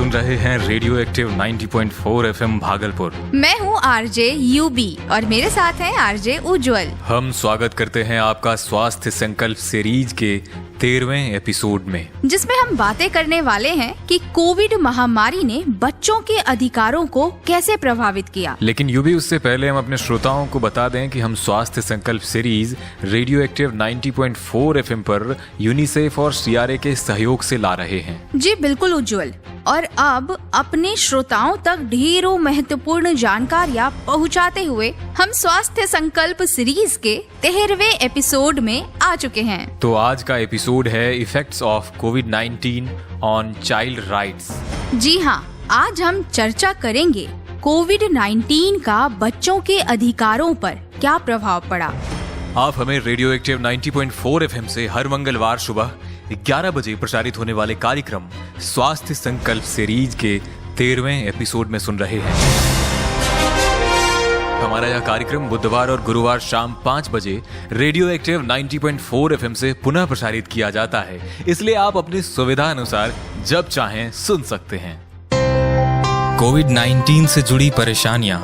सुन रहे हैं radio active 90.4 FM Bhagalpur. मैं हूँ आरजे यूबी और मेरे साथ हैं आरजे उज्जवल। हम स्वागत करते हैं आपका स्वास्थ्य संकल्प सीरीज के 13वें एपिसोड में, जिसमें हम बातें करने वाले हैं कि कोविड महामारी ने बच्चों के अधिकारों को कैसे प्रभावित किया। लेकिन यूबी, उससे पहले हम अपने श्रोताओं को बता दें कि हम स्वास्थ्य संकल्प सीरीज रेडियो एक्टिव 90.4 FM पर यूनिसेफ और CRA के सहयोग से ला रहे हैं। जी बिल्कुल उज्जवल। और अब अपने श्रोताओं तक ढेरों महत्वपूर्ण जानकारियाँ पहुँचाते हुए हम स्वास्थ्य संकल्प सीरीज के 13वें एपिसोड में आ चुके हैं। तो आज का एपिसोड है इफेक्ट्स ऑफ कोविड-19 ऑन चाइल्ड राइट्स। जी हाँ, आज हम चर्चा करेंगे कोविड-19 का बच्चों के अधिकारों पर क्या प्रभाव पड़ा। आप हमें रेडियो एक्टिव 90.4 FM से हर मंगलवार सुबह 11 बजे प्रसारित होने वाले कार्यक्रम स्वास्थ्य संकल्प सीरीज के 13वें एपिसोड में सुन रहे हैं। हमारा यह कार्यक्रम बुधवार और गुरुवार शाम 5 बजे रेडियो एक्टिव 90.4 FM से पुनः प्रसारित किया जाता है, इसलिए आप अपनी सुविधा अनुसार जब चाहें सुन सकते हैं। कोविड-19 से जुड़ी परेशानियां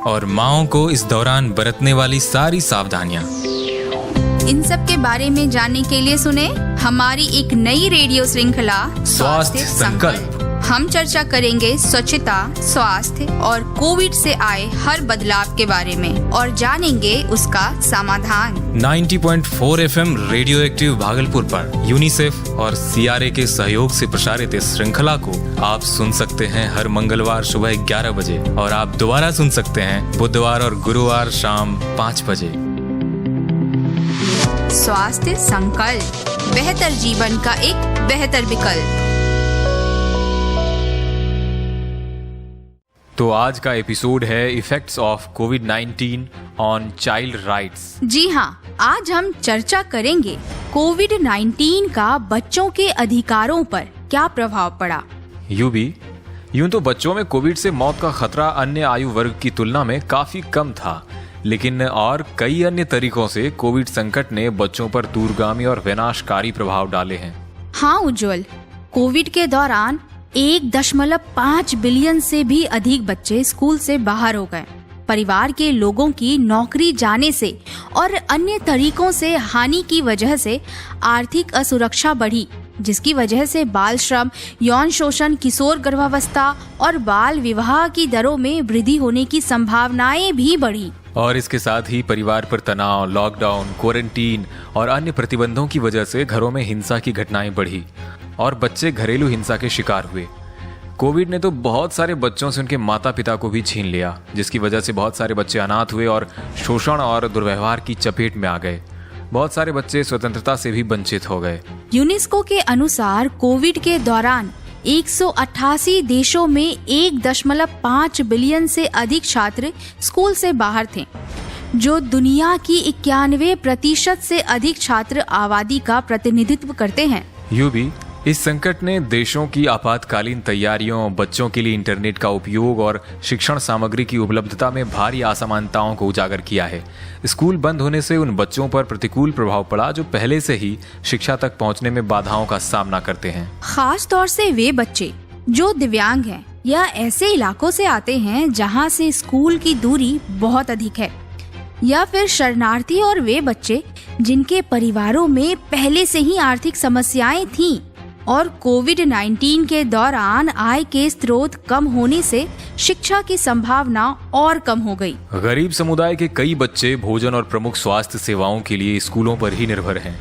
और माओं को इस दौरान बरतने वाली सारी सावधानियां, इन सब के बारे में जानने के लिए सुने हमारी एक नई रेडियो श्रृंखला स्वास्थ्य संकल्प। हम चर्चा करेंगे स्वच्छता, स्वास्थ्य और कोविड से आए हर बदलाव के बारे में और जानेंगे उसका समाधान। 90.4 FM रेडियो एक्टिव भागलपुर पर यूनिसेफ और CRA के सहयोग से प्रसारित इस श्रृंखला को आप सुन सकते हैं हर मंगलवार सुबह 11 बजे और आप दोबारा सुन सकते हैं बुधवार और गुरुवार शाम 5 बजे। स्वास्थ्य संकल्प, बेहतर जीवन का एक बेहतर विकल्प। तो आज का एपिसोड है इफेक्ट्स ऑफ कोविड-19 ऑन चाइल्ड राइट्स। जी हाँ, आज हम चर्चा करेंगे कोविड-19 का बच्चों के अधिकारों पर क्या प्रभाव पड़ा। यूं तो बच्चों में कोविड से मौत का खतरा अन्य आयु वर्ग की तुलना में काफी कम था, लेकिन और कई अन्य तरीकों से कोविड संकट ने बच्चों पर दूरगामी और विनाशकारी प्रभाव डाले हैं। हाँ उज्जवल, कोविड के दौरान 1.5 बिलियन से भी अधिक बच्चे स्कूल से बाहर हो गए। परिवार के लोगों की नौकरी जाने से और अन्य तरीकों से हानि की वजह से आर्थिक असुरक्षा बढ़ी, जिसकी वजह से बाल श्रम, यौन शोषण, किशोर गर्भावस्था और बाल विवाह की दरों में वृद्धि होने की संभावनाएं भी बढ़ी। और इसके साथ ही परिवार पर तनाव, लॉकडाउन, क्वारंटीन और अन्य प्रतिबंधों की वजह से घरों में हिंसा की घटनाएं बढ़ी और बच्चे घरेलू हिंसा के शिकार हुए। कोविड ने तो बहुत सारे बच्चों से उनके माता पिता को भी छीन लिया, जिसकी वजह से बहुत सारे बच्चे अनाथ हुए और शोषण और दुर्व्यवहार की चपेट में आ गए। बहुत सारे बच्चे स्वतंत्रता से भी वंचित हो गए। यूनेस्को के अनुसार कोविड के दौरान 188 देशों में 1.5 बिलियन से अधिक छात्र स्कूल से बाहर थे, जो दुनिया की 91% से अधिक छात्र आबादी का प्रतिनिधित्व करते हैं। यूबी, इस संकट ने देशों की आपातकालीन तैयारियों, बच्चों के लिए इंटरनेट का उपयोग और शिक्षण सामग्री की उपलब्धता में भारी असमानताओं को उजागर किया है। स्कूल बंद होने से उन बच्चों पर प्रतिकूल प्रभाव पड़ा जो पहले से ही शिक्षा तक पहुंचने में बाधाओं का सामना करते हैं। खास तौर से वे बच्चे जो दिव्यांग हैं या ऐसे इलाकों से आते हैं जहां से स्कूल की दूरी बहुत अधिक है, या फिर शरणार्थी और वे बच्चे जिनके परिवारों में पहले से ही आर्थिक समस्याएं थीं और कोविड-19 के दौरान आय के स्रोत कम होने से शिक्षा की संभावना और कम हो गई। गरीब समुदाय के कई बच्चे भोजन और प्रमुख स्वास्थ्य सेवाओं के लिए स्कूलों पर ही निर्भर हैं।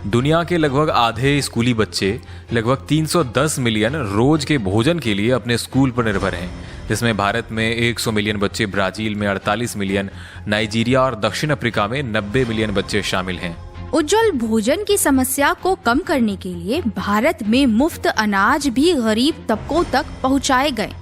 दुनिया के लगभग आधे स्कूली बच्चे, लगभग 310 मिलियन रोज के भोजन के लिए अपने स्कूल पर निर्भर हैं, जिसमें भारत में 100 मिलियन बच्चे, ब्राजील में 48 मिलियन, नाइजीरिया और दक्षिण अफ्रीका में 90 मिलियन बच्चे शामिल हैं। उज्जवल, भोजन की समस्या को कम करने के लिए भारत में मुफ्त अनाज भी गरीब तबकों तक पहुंचाए गए।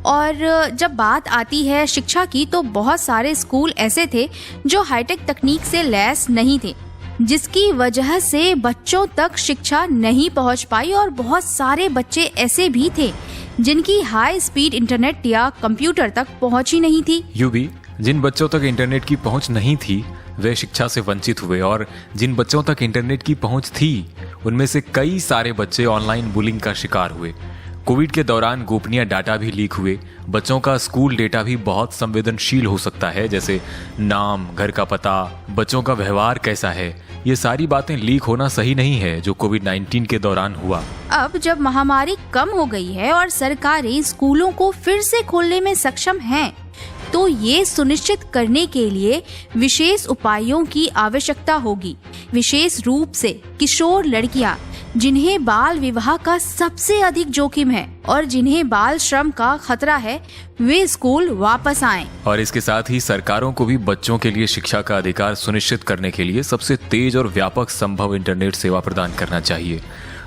और जब बात आती है शिक्षा की, तो बहुत सारे स्कूल ऐसे थे जो हाईटेक तकनीक से लैस नहीं थे, जिसकी वजह से बच्चों तक शिक्षा नहीं पहुंच पाई। और बहुत सारे बच्चे ऐसे भी थे जिनकी हाई स्पीड इंटरनेट या कंप्यूटर तक पहुंच ही नहीं थी। यूबी, जिन बच्चों तक इंटरनेट की पहुंच नहीं थी वे शिक्षा से वंचित हुए, और जिन बच्चों तक इंटरनेट की पहुंच थी उनमें से कई सारे बच्चे ऑनलाइन बुलिंग का शिकार हुए। कोविड के दौरान गोपनीय डाटा भी लीक हुए। बच्चों का स्कूल डेटा भी बहुत संवेदनशील हो सकता है, जैसे नाम, घर का पता, बच्चों का व्यवहार कैसा है। ये सारी बातें लीक होना सही नहीं है, जो कोविड-19 के दौरान हुआ। अब जब महामारी कम हो गई है और सरकारें स्कूलों को फिर से खोलने में सक्षम हैं, तो ये सुनिश्चित करने के लिए विशेष उपायों की आवश्यकता होगी। विशेष रूप से किशोर लड़कियां, जिन्हें बाल विवाह का सबसे अधिक जोखिम है और जिन्हें बाल श्रम का खतरा है, वे स्कूल वापस आएं। और इसके साथ ही सरकारों को भी बच्चों के लिए शिक्षा का अधिकार सुनिश्चित करने के लिए सबसे तेज और व्यापक संभव इंटरनेट सेवा प्रदान करना चाहिए।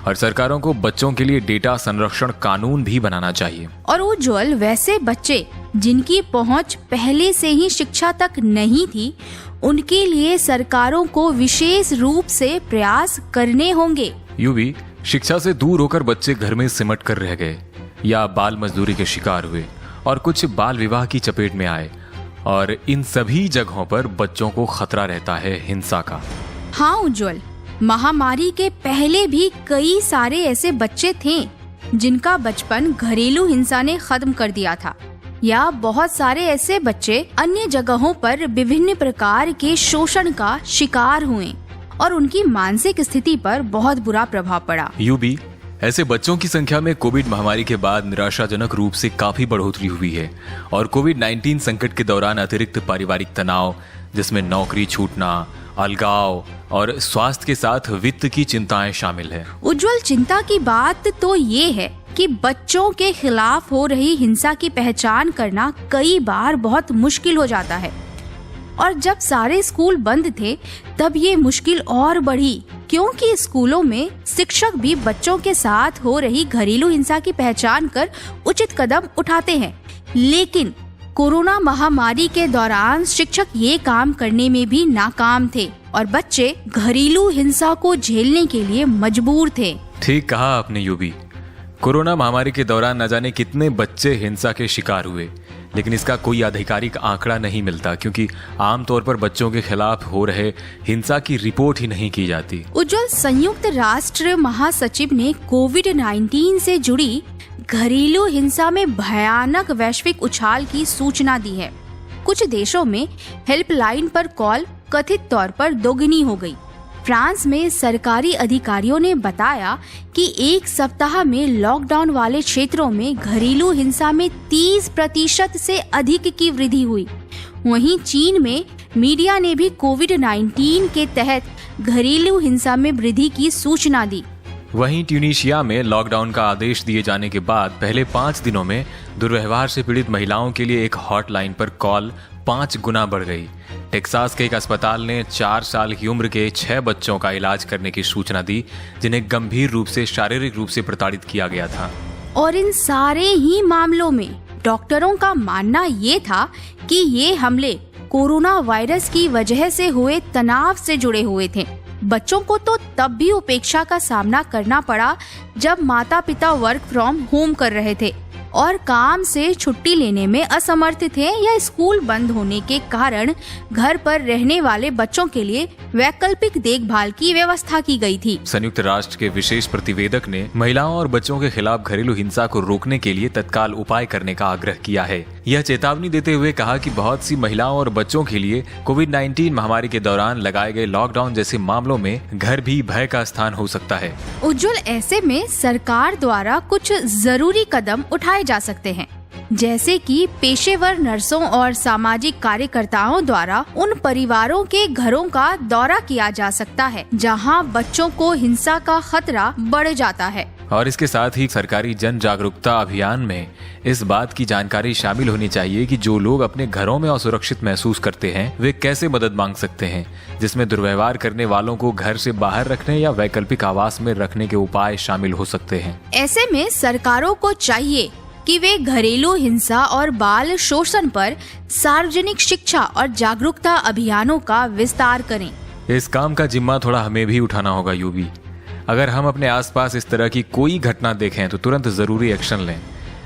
और सरकारों को बच्चों के लिए डेटा संरक्षण कानून भी बनाना चाहिए। और उज्ज्वल, वैसे बच्चे जिनकी पहुंच पहले से ही शिक्षा तक नहीं थी, उनके लिए सरकारों को विशेष रूप से प्रयास करने होंगे। यूवी, शिक्षा से दूर होकर बच्चे घर में सिमट कर रह गए या बाल मजदूरी के शिकार हुए और कुछ बाल विवाह की चपेट में आए, और इन सभी जगहों पर बच्चों को खतरा रहता है हिंसा का। हाँ उज्ज्वल, महामारी के पहले भी कई सारे ऐसे बच्चे थे जिनका बचपन घरेलू हिंसा ने खत्म कर दिया था, या बहुत सारे ऐसे बच्चे अन्य जगहों पर विभिन्न प्रकार के शोषण का शिकार हुए और उनकी मानसिक स्थिति पर बहुत बुरा प्रभाव पड़ा। यूबी, ऐसे बच्चों की संख्या में कोविड महामारी के बाद निराशाजनक रूप से काफी बढ़ोतरी हुई है, और कोविड-19 संकट के दौरान अतिरिक्त पारिवारिक तनाव, जिसमें नौकरी छूटना, अलगाव और स्वास्थ्य के साथ वित्त की चिंताएं शामिल है। उज्जवल, चिंता की बात तो ये है कि बच्चों के खिलाफ हो रही हिंसा की पहचान करना कई बार बहुत मुश्किल हो जाता है, और जब सारे स्कूल बंद थे तब ये मुश्किल और बढ़ी, क्योंकि स्कूलों में शिक्षक भी बच्चों के साथ हो रही घरेलू हिंसा की पहचान कर उचित कदम उठाते हैं। लेकिन कोरोना महामारी के दौरान शिक्षक ये काम करने में भी नाकाम थे और बच्चे घरेलू हिंसा को झेलने के लिए मजबूर थे। ठीक कहा आपने यूबी। कोरोना महामारी के दौरान न जाने कितने बच्चे हिंसा के शिकार हुए, लेकिन इसका कोई आधिकारिक आंकड़ा नहीं मिलता, क्योंकि आमतौर पर बच्चों के खिलाफ हो रहे हिंसा की रिपोर्ट ही नहीं की जाती। उज्जवल, संयुक्त राष्ट्र महासचिव ने कोविड-19 से जुड़ी घरेलू हिंसा में भयानक वैश्विक उछाल की सूचना दी है। कुछ देशों में हेल्पलाइन पर कॉल कथित तौर पर दोगुनी हो गई। फ्रांस में सरकारी अधिकारियों ने बताया कि एक सप्ताह में लॉकडाउन वाले क्षेत्रों में घरेलू हिंसा में 30% से अधिक की वृद्धि हुई। वहीं चीन में मीडिया ने भी कोविड-19 के तहत घरेलू हिंसा में वृद्धि की सूचना दी। वहीं ट्यूनीशिया में लॉकडाउन का आदेश दिए जाने के बाद पहले 5 दिनों में दुर्व्यवहार से पीड़ित महिलाओं के लिए एक हॉटलाइन पर कॉल 5 गुना बढ़ गई। टेक्सास के एक अस्पताल ने 4 साल की उम्र के 6 बच्चों का इलाज करने की सूचना दी, जिन्हें गंभीर रूप से शारीरिक रूप से प्रताड़ित किया गया था। और इन सारे ही मामलों में डॉक्टरों का मानना ये था कि ये हमले कोरोना वायरस की वजह से हुए तनाव से जुड़े हुए थे। बच्चों को तो तब भी उपेक्षा का सामना करना पड़ा जब माता पिता वर्क फ्रॉम होम कर रहे थे और काम से छुट्टी लेने में असमर्थ थे, या स्कूल बंद होने के कारण घर पर रहने वाले बच्चों के लिए वैकल्पिक देखभाल की व्यवस्था की गई थी। संयुक्त राष्ट्र के विशेष प्रतिवेदक ने महिलाओं और बच्चों के खिलाफ घरेलू हिंसा को रोकने के लिए तत्काल उपाय करने का आग्रह किया है। यह चेतावनी देते हुए कहा कि बहुत सी महिलाओं और बच्चों के लिए कोविड-19 महामारी के दौरान लगाए गए लॉकडाउन जैसे मामलों में घर भी भय का स्थान हो सकता है। उज्जवल, ऐसे में सरकार द्वारा कुछ जरूरी कदम उठाए जा सकते हैं, जैसे कि पेशेवर नर्सों और सामाजिक कार्यकर्ताओं द्वारा उन परिवारों के घरों का दौरा किया जा सकता है जहां बच्चों को हिंसा का खतरा बढ़ जाता है। और इसके साथ ही सरकारी जन जागरूकता अभियान में इस बात की जानकारी शामिल होनी चाहिए कि जो लोग अपने घरों में असुरक्षित महसूस करते हैं वे कैसे मदद मांग सकते हैं, जिसमें दुर्व्यवहार करने वालों को घर से बाहर रखने या वैकल्पिक आवास में रखने के उपाय शामिल हो सकते हैं। ऐसे में सरकारों को चाहिए कि वे घरेलू हिंसा और बाल शोषण पर सार्वजनिक शिक्षा और जागरूकता अभियानों का विस्तार करें। इस काम का जिम्मा थोड़ा हमें भी उठाना होगा यूबी। अगर हम अपने आसपास इस तरह की कोई घटना देखें तो तुरंत जरूरी एक्शन लें।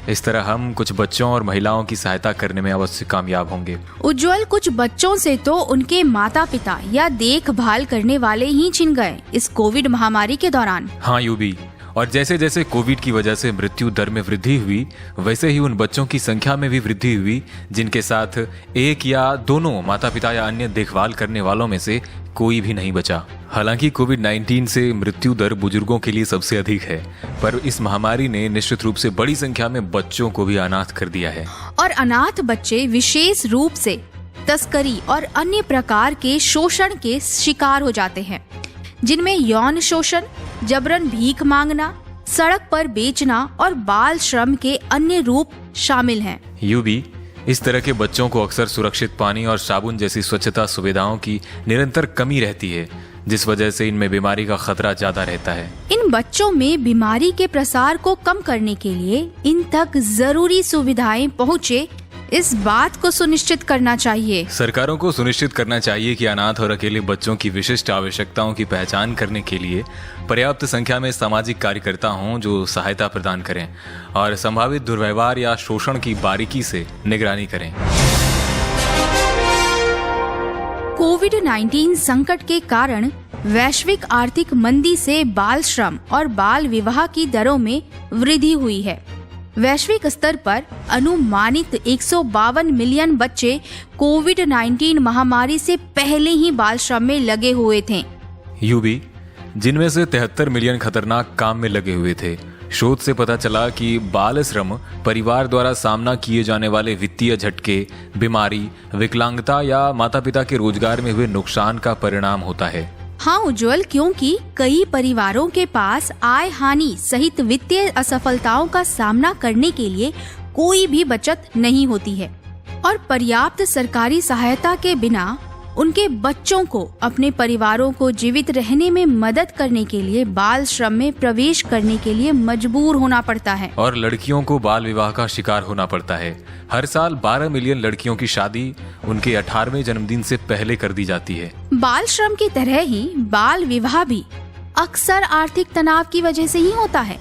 इस तरह हम कुछ बच्चों और महिलाओं की सहायता करने में अवश्य कामयाब होंगे। उज्जवल, कुछ बच्चों से तो उनके माता पिता या देखभाल करने वाले ही छिन गए इस कोविड महामारी के दौरान। हाँ यूबी, और जैसे जैसे कोविड की वजह से मृत्यु दर में वृद्धि हुई, वैसे ही उन बच्चों की संख्या में भी वृद्धि हुई जिनके साथ एक या दोनों माता पिता या अन्य देखभाल करने वालों में से कोई भी नहीं बचा। हालांकि कोविड-19 से मृत्यु दर बुजुर्गों के लिए सबसे अधिक है, पर इस महामारी ने निश्चित रूप से बड़ी संख्या में बच्चों को भी अनाथ कर दिया है। और अनाथ बच्चे विशेष रूप से तस्करी और अन्य प्रकार के शोषण के शिकार हो जाते हैं, जिनमें यौन शोषण, जबरन भीख मांगना, सड़क पर बेचना और बाल श्रम के अन्य रूप शामिल हैं। यूबी, इस तरह के बच्चों को अक्सर सुरक्षित पानी और साबुन जैसी स्वच्छता सुविधाओं की निरंतर कमी रहती है, जिस वजह से इनमें बीमारी का खतरा ज्यादा रहता है। इन बच्चों में बीमारी के प्रसार को कम करने के लिए इन तक जरूरी सुविधाएं पहुँचे, इस बात को सुनिश्चित करना चाहिए। सरकारों को सुनिश्चित करना चाहिए कि अनाथ और अकेले बच्चों की विशिष्ट आवश्यकताओं की पहचान करने के लिए पर्याप्त संख्या में सामाजिक कार्यकर्ता हों जो सहायता प्रदान करें और संभावित दुर्व्यवहार या शोषण की बारीकी से निगरानी करें। कोविड-19 संकट के कारण वैश्विक आर्थिक मंदी से बाल श्रम और बाल विवाह की दरों में वृद्धि हुई है। वैश्विक स्तर पर अनुमानित 152 मिलियन बच्चे कोविड-19 महामारी से पहले ही बाल श्रम में लगे हुए थे। यूबी, जिनमें से 73 मिलियन खतरनाक काम में लगे हुए थे। शोध से पता चला कि बाल श्रम परिवार द्वारा सामना किए जाने वाले वित्तीय झटके, बीमारी, विकलांगता या माता पिता के रोजगार में हुए नुकसान का परिणाम होता है। हाँ उज्जवल, क्योंकि कई परिवारों के पास आय हानि सहित वित्तीय असफलताओं का सामना करने के लिए कोई भी बचत नहीं होती है और पर्याप्त सरकारी सहायता के बिना उनके बच्चों को अपने परिवारों को जीवित रहने में मदद करने के लिए बाल श्रम में प्रवेश करने के लिए मजबूर होना पड़ता है। और लड़कियों को बाल विवाह का शिकार होना पड़ता है। हर साल 12 मिलियन लड़कियों की शादी उनके 18वें जन्मदिन से पहले कर दी जाती है। बाल श्रम की तरह ही बाल विवाह भी अक्सर आर्थिक तनाव की वजह से ही होता है।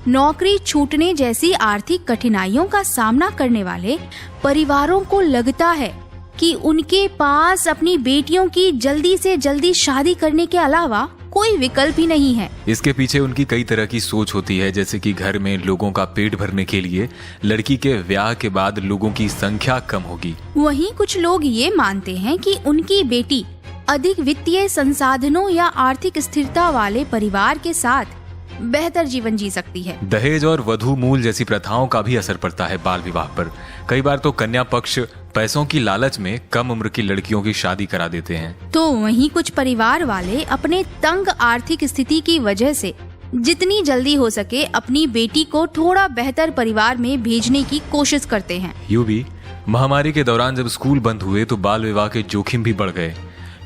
नौकरी छूटने जैसी आर्थिक कठिनाइयों का सामना करने वाले परिवारों को लगता है कि उनके पास अपनी बेटियों की जल्दी से जल्दी शादी करने के अलावा कोई विकल्प ही नहीं है। इसके पीछे उनकी कई तरह की सोच होती है, जैसे कि घर में लोगों का पेट भरने के लिए लड़की के ब्याह के बाद लोगों की संख्या कम होगी। वहीं कुछ लोग ये मानते हैं कि उनकी बेटी अधिक वित्तीय संसाधनों या आर्थिक स्थिरता वाले परिवार के साथ बेहतर जीवन जी सकती है। दहेज और वधू मूल जैसी प्रथाओं का भी असर पड़ता है बाल विवाह पर। कई बार तो कन्या पक्ष पैसों की लालच में कम उम्र की लड़कियों की शादी करा देते हैं। तो वहीं कुछ परिवार वाले अपने तंग आर्थिक स्थिति की वजह से जितनी जल्दी हो सके अपनी बेटी को थोड़ा बेहतर परिवार में भेजने की कोशिश करते हैं। यूबी, महामारी के दौरान जब स्कूल बंद हुए तो बाल विवाह के जोखिम भी बढ़ गए,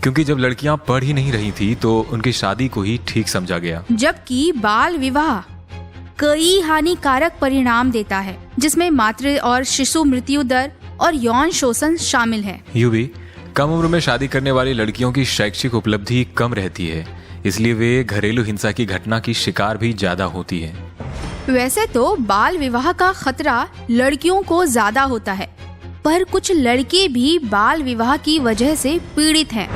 क्योंकि जब लड़कियां पढ़ ही नहीं रही थी तो उनकी शादी को ही ठीक समझा गया। जबकि बाल विवाह कई हानिकारक परिणाम देता है, जिसमें मातृ और शिशु मृत्यु दर और यौन शोषण शामिल है। यूबी, कम उम्र में शादी करने वाली लड़कियों की शैक्षिक उपलब्धि कम रहती है, इसलिए वे घरेलू हिंसा की घटना की शिकार भी ज्यादा होती है। वैसे तो बाल विवाह का खतरा लड़कियों को ज्यादा होता है, पर कुछ लड़के भी बाल विवाह की वजह से पीड़ित हैं।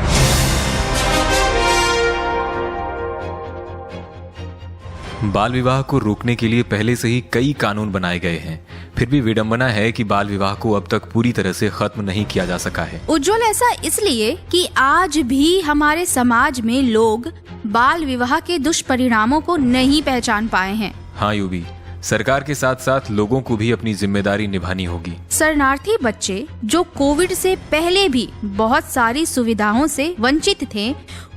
बाल विवाह को रोकने के लिए पहले से ही कई कानून बनाए गए हैं, फिर भी विडंबना है कि बाल विवाह को अब तक पूरी तरह से खत्म नहीं किया जा सका है। उज्जवल, ऐसा इसलिए कि आज भी हमारे समाज में लोग बाल विवाह के दुष्परिणामों को नहीं पहचान पाए हैं। हाँ यूबी, सरकार के साथ साथ लोगों को भी अपनी जिम्मेदारी निभानी होगी। शरणार्थी बच्चे जो कोविड से पहले भी बहुत सारी सुविधाओं से वंचित थे,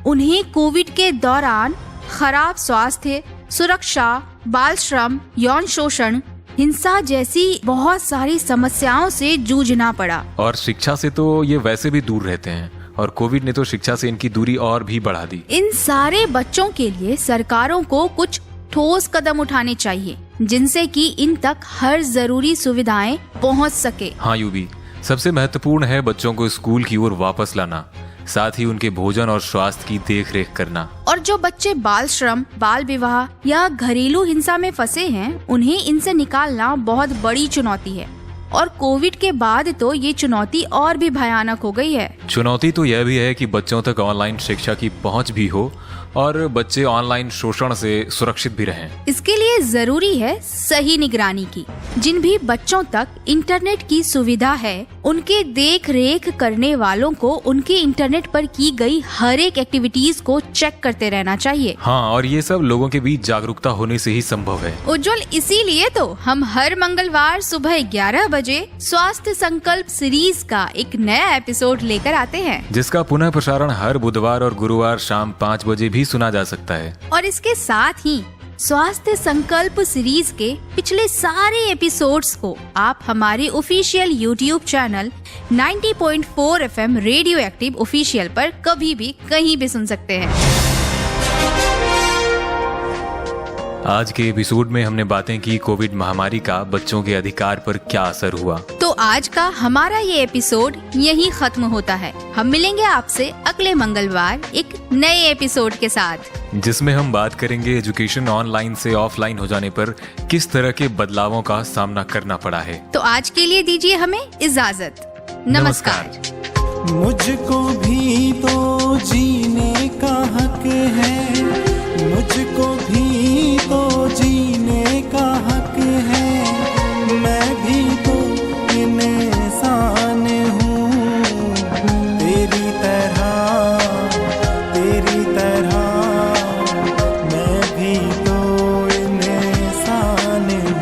उन्हें कोविड के दौरान खराब स्वास्थ्य, सुरक्षा, बाल श्रम, यौन शोषण, हिंसा जैसी बहुत सारी समस्याओं से जूझना पड़ा। और शिक्षा से तो ये वैसे भी दूर रहते हैं, और कोविड ने तो शिक्षा से इनकी दूरी और भी बढ़ा दी। इन सारे बच्चों के लिए सरकारों को कुछ ठोस कदम उठाने चाहिए, जिनसे कि इन तक हर जरूरी सुविधाएं पहुंच सके। हाँ यूबी, सबसे महत्वपूर्ण है बच्चों को स्कूल की ओर वापस लाना, साथ ही उनके भोजन और स्वास्थ्य की देख-रेख करना। और जो बच्चे बाल श्रम, बाल विवाह या घरेलू हिंसा में फंसे हैं, उन्हें इनसे निकालना बहुत बड़ी चुनौती है। और कोविड के बाद तो ये चुनौती और भी भयानक हो गई है। चुनौती तो यह भी है कि बच्चों तक ऑनलाइन शिक्षा की पहुंच भी हो और बच्चे ऑनलाइन शोषण से सुरक्षित भी रहें। इसके लिए जरूरी है सही निगरानी की। जिन भी बच्चों तक इंटरनेट की सुविधा है उनके देख रेख करने वालों को उनके इंटरनेट पर की गई हर एक एक्टिविटीज को चेक करते रहना चाहिए। हाँ, और ये सब लोगों के बीच जागरूकता होने से ही संभव है। उज्जवल, इसीलिए तो हम हर मंगलवार सुबह 11 बजे स्वास्थ्य संकल्प सीरीज का एक नया एपिसोड लेकर आते हैं, जिसका पुनः प्रसारण हर बुधवार और गुरुवार शाम 5 बजे भी सुना जा सकता है। और इसके साथ ही स्वास्थ्य संकल्प सीरीज के पिछले सारे एपिसोड्स को आप हमारे official YouTube channel 90.4 FM radio active official पर कभी भी कहीं भी सुन सकते हैं। आज के एपिसोड में हमने बातें की कोविड महामारी का बच्चों के अधिकार पर क्या असर हुआ। तो आज का हमारा ये एपिसोड यहीं खत्म होता है। हम मिलेंगे आपसे अगले मंगलवार एक नए एपिसोड के साथ, जिसमें हम बात करेंगे एजुकेशन ऑनलाइन से ऑफलाइन हो जाने पर किस तरह के बदलावों का सामना करना पड़ा है। तो आज के लिए दीजिए हमें इजाजत। नमस्कार। मुझको भी तो जीने का हक है, मुझको भी तो जीने का हक है, मैं भी तो इंसान हूँ तेरी तरह मैं भी तो इंसान हूँ।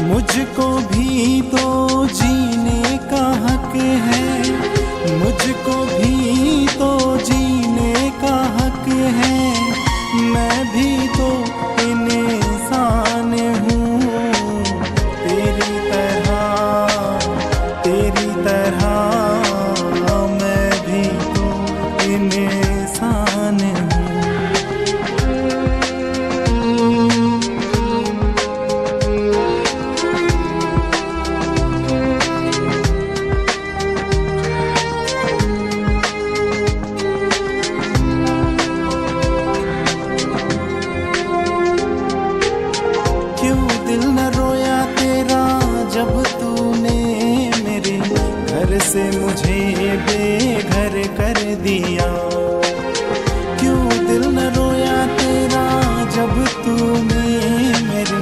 मुझको भी तो जीने का हक है, मुझको भी तो जीने का हक है, मैं भी तो इंसान हूँ तेरी तरह मैं भी तो इंसान हूँ। से मुझे बेघर कर दिया, क्यों दिल न रोया तेरा जब तूने मेरे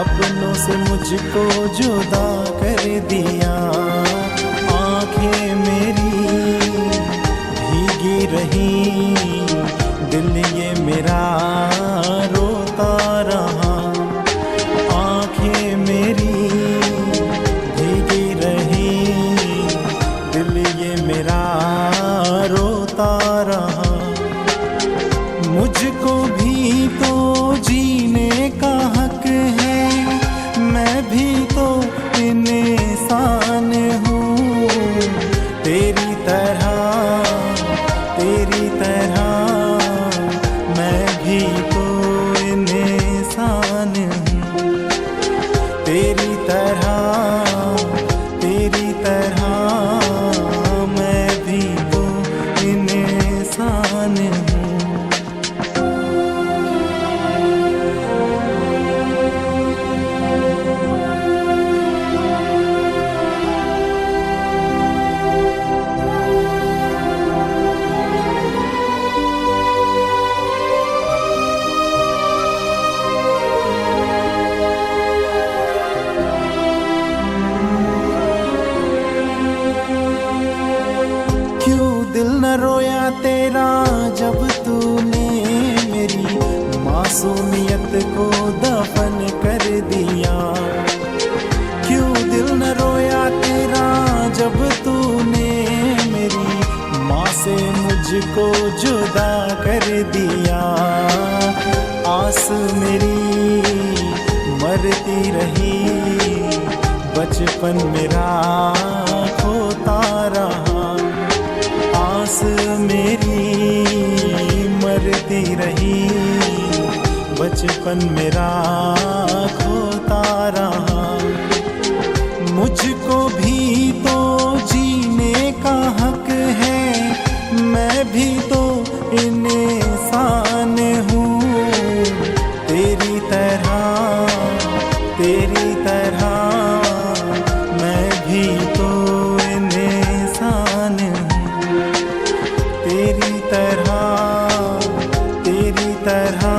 अपनों से मुझको जुदा कर दिया। आंखें मेरी भीगी रही, दिल ये मेरा रोता रहा। आंखें मेरी भीगी रही, दिल ये मेरा रोता रहा। मुझको भी तो जीने का हक है, मैं भी तो इंसान हूँ तेरी तरह मैं भी तो इंसान हूँ तेरी तरह मैं भी तो इंसान हूँ। दिल न रोया तेरा जब तूने मेरी मासूमियत को दफन कर दिया। क्यों दिल न रोया तेरा जब तूने मेरी माँ से मुझको जुदा कर दिया। आस मेरी मरती रही, बचपन मेरा खोता रहा। आस मेरी मरती रही, बचपन मेरा खोता रहा। मुझको भी तो जीने का हक है, मैं भी तो इंसान हूँ तेरी तरह तरह